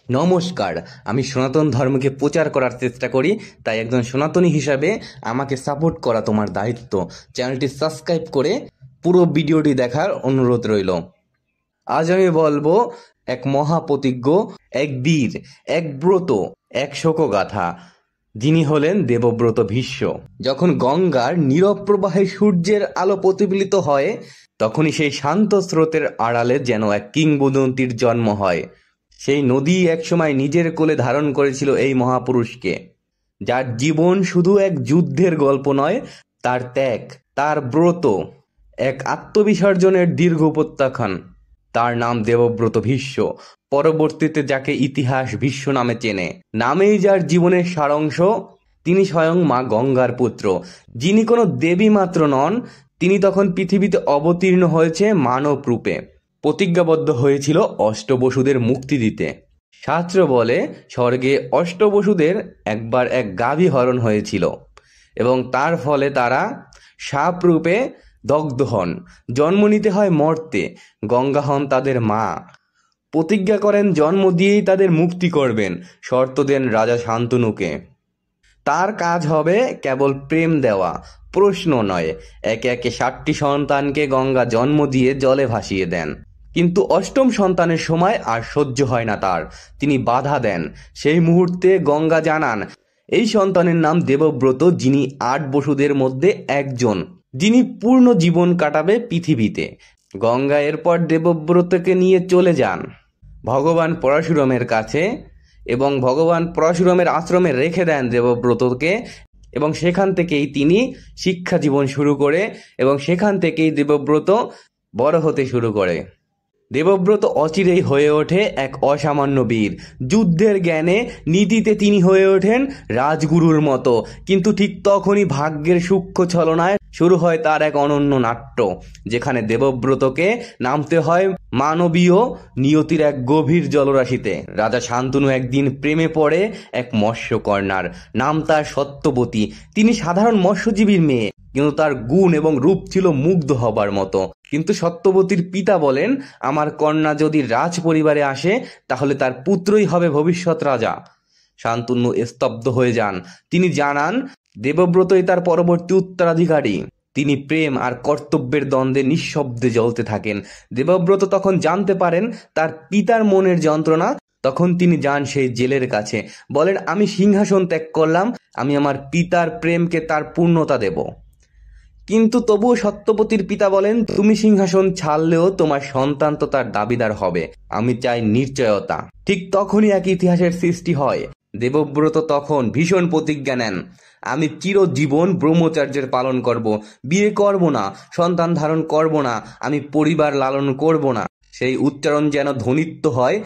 নমস্কার। আমি সনাতন ধর্মকে প্রচার করার চেষ্টা করি, তাই একজন সনাতনী হিসাবে আমাকে সাপোর্ট করা তোমার দায়িত্ব। চ্যানেলটি সাবস্ক্রাইব করে পুরো ভিডিওটি দেখার অনুরোধ রইল। আজ আমি বলবো এক মহাপ্রতিজ্ঞ, এক বীর, এক ব্রত, এক শোকগাথা, যিনি হলেন দেবব্রত ভীষ্ম। যখন গঙ্গার নীরব প্রবাহে সূর্যের আলো প্রতিফলিত হয়, তখনই সেই শান্ত স্রোতের আড়ালে যেন এক কিংবদন্তির জন্ম হয়। সেই নদী একসময় নিজের কোলে ধারণ করেছিল এই মহাপুরুষকে, যার জীবন শুধু এক যুদ্ধের গল্প নয়, তার ত্যাগ, তার ব্রত, এক আত্মবিসর্জনের দীর্ঘ প্রত্যাখ্যান। তার নাম দেবব্রত ভীষ্ম, পরবর্তীতে যাকে ইতিহাস ভীষ্ম নামে চেনে। নামেই যার জীবনের সারাংশ। তিনি স্বয়ং মা গঙ্গার পুত্র, যিনি কোনো দেবী মাত্র নন। তিনি তখন পৃথিবীতে অবতীর্ণ হয়েছে মানব রূপে, প্রতিজ্ঞাবদ্ধ হয়েছিল অষ্টবসুদের মুক্তি দিতে। শাস্ত্র বলে স্বর্গে অষ্টবসুদের একবার এক গাভী হরণ হয়েছিল এবং তার ফলে তারা সাপ রূপে দগ্ধ হন। জন্ম নিতে হয় মর্তে। গঙ্গা হন তাদের মা। প্রতিজ্ঞা করেন জন্ম দিয়েই তাদের মুক্তি করবেন। শর্ত দেন রাজা শান্তনুকে, তার কাজ হবে কেবল প্রেম দেওয়া, প্রশ্ন নয়। একে একে 7টি সন্তানকে গঙ্গা জন্ম দিয়ে জলে ভাসিয়ে দেন। কিন্তু অষ্টম সন্তানের সময় আর সহ্য হয় না তার। তিনি বাধা দেন। সেই মুহূর্তে গঙ্গা জানান এই সন্তানের নাম দেবব্রত, যিনি 8 বসুদের মধ্যে একজন, যিনি পূর্ণ জীবন কাটাবে পৃথিবীতে। গঙ্গা এরপর দেবব্রতকে নিয়ে চলে যান ভগবান পরশুরামের কাছে এবং ভগবান পরশুরামের আশ্রমে রেখে দেন দেবব্রতকে। এবং সেখান থেকেই তিনি শিক্ষা জীবন শুরু করে এবং সেখান থেকেই দেবব্রত বড় হতে শুরু করে। দেবব্রত অচিরেই হয়ে ওঠে এক অসামান্য বীর। যুদ্ধের জ্ঞানে, নীতিতে তিনি হয়ে ওঠেন রাজগুরুর মতো। কিন্তু ঠিক তখনই ভাগ্যের সূক্ষ্ম ছলনায় শুরু হয় তার এক অনন্য নাট্য, যেখানে দেবব্রতকে নামতে হয় মানবীয় নিয়তির এক গভীর জলরাশিতে। রাজা শান্তনু একদিন প্রেমে পড়ে এক মৎস্যকন্যার। নাম তার সত্যবতী। তিনি সাধারণ মৎস্যজীবীর মেয়ে, কিন্তু তার গুণ এবং রূপ ছিল মুগ্ধ হবার মতো। কিন্তু সত্যবতীর পিতা বলেন, আমার কন্যা যদি রাজ পরিবারে আসে তাহলে তার পুত্রই হবে ভবিষ্যৎ রাজা। শান্তনু স্তব্ধ হয়ে যান। তিনি জানান দেবব্রতই তার পরবর্তী উত্তরাধিকারী। তিনি প্রেম আর কর্তব্যের দ্বন্দ্বে নিঃশব্দে জ্বলতে থাকেন। দেবব্রত তখন জানতে পারেন তার পিতার মনের যন্ত্রণা। তখন তিনি যান সেই জেলের কাছে, বলেন, আমি সিংহাসন ত্যাগ করলাম, আমি আমার পিতার প্রেমকে তার পূর্ণতা দেব। কিন্তু তবুও সত্যবতীর পিতা বলেন, তুমি সিংহাসন ছাড়লেও তোমার সন্তান তো তার দাবিদার হবে। আমি চাই নিশ্চয়তা। ঠিক তখনই এক ইতিহাসের সৃষ্টি হয়। দেবব্রত তখন ভীষণ প্রতিজ্ঞা নেন, আমি চিরজীবন ব্রহ্মচর্যের পালন করব, বিয়ে করব না, সন্তান ধারণ করব না, আমি পরিবার লালন করব না। সেই উচ্চারণ যেন ধ্বনিত হয়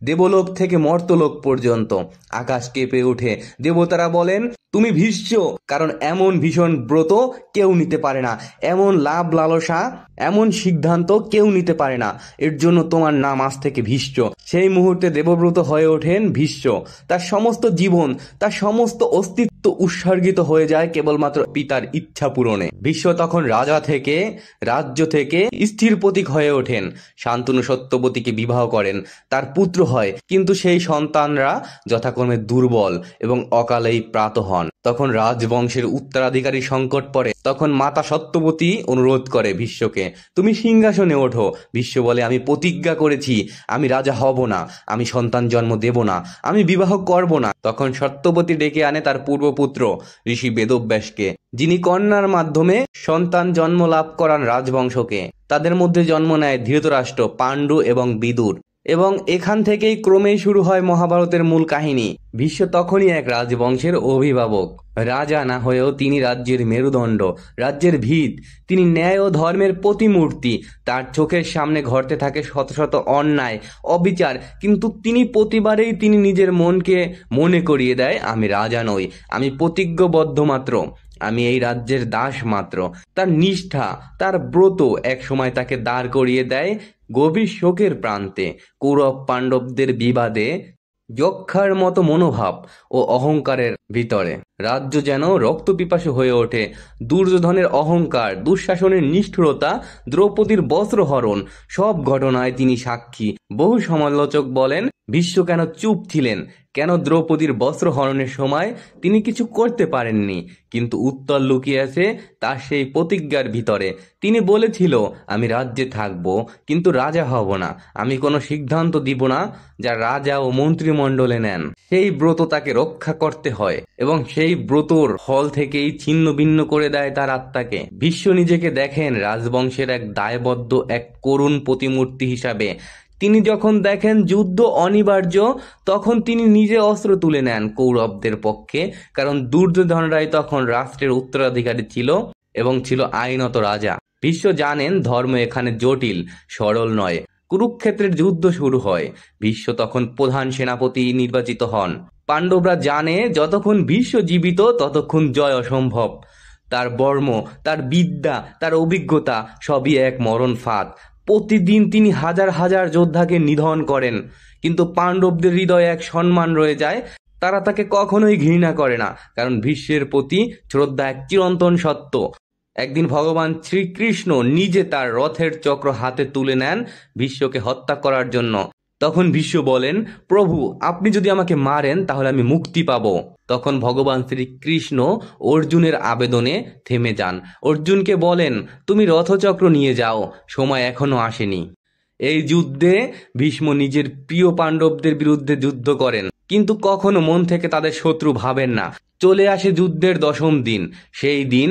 দেবলোক থেকে মর্তলোক পর্যন্ত। আকাশ কেঁপে ওঠে। দেবতারা বলেন, তুমি ভীষ্ম, কারণ এমন ভীষণ ব্রত কেউ নিতে পারে না, এমন লাভ লালসা, এমন সিদ্ধান্ত কেউ নিতে পারে না। এর জন্য তোমার নাম আজ থেকে ভীষ্ম। সেই মুহূর্তে দেবব্রত হয়ে ওঠেন ভীষ্ম। তার সমস্ত জীবন, তার সমস্ত অস্তিত্ব উৎসর্গিত হয়ে যায় কেবলমাত্র পিতার ইচ্ছা পূরণে। ভীষ্ম তখন রাজা থেকে, রাজ্য থেকে স্থির প্রতীক হয়ে ওঠেন। শান্তনু সত্যবতীকে বিবাহ করেন, তার পুত্র হয়। কিন্তু সেই সন্তানরা যথাক্রমে দুর্বল এবং অকালেই প্রাত হন। তখন রাজবংশের উত্তরাধিকারী সংকট পড়ে। তখন মাতা সত্যবতী অনুরোধ করে ভীষ্মকে, তুমি সিংহাসনে ওঠো। ভীষ্ম বলে, আমি প্রতিজ্ঞা করেছি, আমি রাজা হব না, আমি সন্তান জন্ম দেব না, আমি বিবাহ করব না। তখন সত্যবতী ডেকে আনে তার পূর্বপুত্র ঋষি বেদব্যাসকে, যিনি কন্যার মাধ্যমে সন্তান জন্ম লাভ করান রাজবংশকে। তাদের মধ্যে জন্ম নেয় ধৃতরাষ্ট্র, পাণ্ডু এবং বিদুর। এবং এখান থেকেই ক্রমেই শুরু হয় মহাভারতের মূল কাহিনী। ভীষ্ম তখনই এক রাজবংশের অভিভাবক। রাজা না হয়েও তিনি রাজ্যের মেরুদণ্ড, রাজ্যের ভিত। তিনি ন্যায় ও ধর্মের প্রতিমূর্তি। তার চোখের সামনে ঘটতে থাকে শত শত অন্যায়, অবিচার, কিন্তু প্রতিবারেই তিনি নিজের মনকে মনে করিয়ে দেয়, আমি রাজা নই, আমি প্রতিজ্ঞবদ্ধ মাত্র, আমি এই রাজ্যের দাস মাত্র। তার নিষ্ঠা, তার ব্রত এক সময় তাকে দাঁড় করিয়ে দেয় গভীর শোকের প্রান্তে। কৌরব পাণ্ডবদের বিবাদে যক্ষার মতো মনোভাব ও অহংকারের ভিতরে রাজ্য যেন রক্তপিপাসু হয়ে ওঠে। দুর্যোধনের অহংকার, দুঃশাসনের নিষ্ঠুরতা, দ্রৌপদীর বস্ত্রহরণ, সব ঘটনায় তিনি সাক্ষী। বহু সমালোচক বলেন ভীষ্ম কেন চুপ ছিলেন? কেন দ্রৌপদীর বস্ত্রহরণের সময় তিনি কিছু করতে পারেননি? কিন্তু উত্তর লুকিয়ে আছে তার সেই প্রতিজ্ঞার ভিতরে। তিনি বলেছিল, আমি রাজ্যে থাকব, কিন্তু রাজা হব না। আমি কোনো সিদ্ধান্ত দিব না যা রাজা ও মন্ত্রিমণ্ডলে নেন। সেই ব্রত তাকে রক্ষা করতে হয়, এবং সেই ব্রতর ফল থেকেই ছিন্ন ভিন্ন করে দেয় তার আত্মাকে। ভীষ্ম নিজেকে দেখেন রাজবংশের এক দায়বদ্ধ, এক করুণ প্রতিমূর্তি হিসাবে। তিনি যখন দেখেন যুদ্ধ অনিবার্য, তখন তিনি নিজে অস্ত্র তুলে নেন কৌরবদের পক্ষে, কারণ দুর্যোধনরাই তখন রাষ্ট্রের উত্তরাধিকারী ছিল এবং ছিল আইনত রাজা। ভীষ্ম জানেন ধর্ম এখানে জটিল, সরল নয়। কুরুক্ষেত্রের যুদ্ধ শুরু হয়। ভীষ্ম তখন প্রধান সেনাপতি নির্বাচিত হন। পাণ্ডবরা জানে যতক্ষণ ভীষ্ম জীবিত ততক্ষণ জয় অসম্ভব। তার বর্ম, তার বিদ্যা, তার অভিজ্ঞতা সবই এক মরণ ফাঁদ। প্রতিদিন তিনি হাজার হাজার যোদ্ধাকে নিধন করেন, কিন্তু পাণ্ডবদের হৃদয়ে এক সম্মান রয়ে যায়। তারা তাকে কখনোই ঘৃণা করে না, কারণ ভীষ্মের প্রতি শ্রদ্ধা এক চিরন্তন সত্য। একদিন ভগবান শ্রীকৃষ্ণ নিজে তার রথের চক্র হাতে তুলে নেন ভীষ্মকে হত্যা করার জন্য। তখন ভীষ্ম বলেন, প্রভু, আপনি যদি আমাকে মারেন তাহলে আমি মুক্তি পাব। তখন ভগবান শ্রীকৃষ্ণ অর্জুনের আবেদনে থেমে যান। অর্জুনকে বলেন, তুমি রথচক্র নিয়ে যাও, সময় এখনো আসেনি। এই যুদ্ধে ভীষ্ম নিজের প্রিয় পাণ্ডবদের বিরুদ্ধে যুদ্ধ করেন, কিন্তু কখনো মন থেকে তাদের শত্রু ভাবেন না। চলে আসে যুদ্ধের 10ম দিন। সেই দিন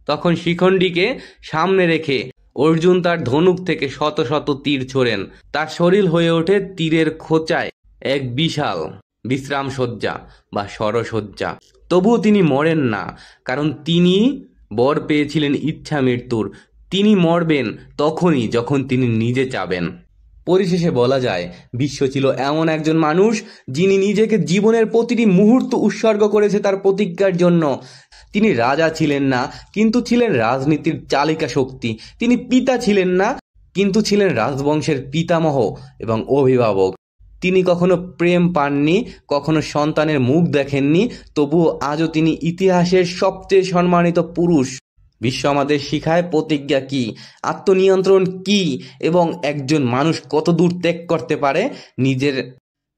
তখন শিখণ্ডীকে সামনে রেখে অর্জুন তার ধনুক থেকে শত শত তীর ছোড়েন। তার শরীর হয়ে ওঠে তীরের খোঁচায় এক বিশাল বিশ্রাম সজ্জা বা সরসজ্জা। তবুও তিনি মরেন না, কারণ তিনি বর পেয়েছিলেন ইচ্ছা মৃত্যুর। তিনি মরবেন তখনই যখন তিনি নিজে চাবেন। পরিশেষে বলা যায়, ভীষ্ম ছিল এমন একজন মানুষ যিনি নিজেকে জীবনের প্রতিটি মুহূর্ত উৎসর্গ করেছে তার প্রতিজ্ঞার জন্য। তিনি রাজা ছিলেন না, কিন্তু ছিলেন রাজনীতির চালিকা শক্তি। তিনি পিতা ছিলেন না, কিন্তু ছিলেন রাজবংশের পিতামহ এবং অভিভাবক। তিনি কখনো প্রেম পাননি, কখনো সন্তানের মুখ দেখেননি, তবুও আজও তিনি ইতিহাসের সবচেয়ে সম্মানিত পুরুষ। বিশ্ব আমাদের শিখায় প্রতিজ্ঞা কি, আত্মনিয়ন্ত্রণ কি, এবং একজন মানুষ কত দূর ত্যাগ করতে পারে নিজের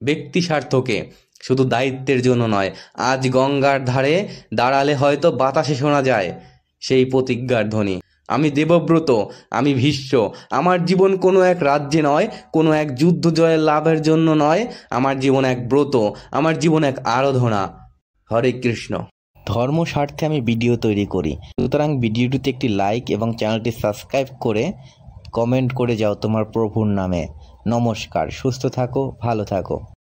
ব্যক্তি স্বার্থকে, শুধু দায়িত্বের জন্য নয়। আজ গঙ্গার ধারে দাঁড়ালে হয়তো বাতাসে শোনা যায় সেই প্রতিজ্ঞার ধ্বনি। আমি দেবব্রত, আমি ভীষ্ম। আমার জীবন কোনো এক রাজ্যে নয়, কোনো এক যুদ্ধ জয়ের লাভের জন্য নয়। আমার জীবন এক ব্রত, আমার জীবন এক আরাধনা। হরে কৃষ্ণ। ধর্ম স্বার্থে আমি ভিডিও তৈরি করি, সুতরাং ভিডিওটিতে একটি লাইক এবং চ্যানেলটি সাবস্ক্রাইব করে কমেন্ট করে যাও তোমার প্রভুর নামে। নমস্কার, সুস্থ থাকো, ভালো থাকো।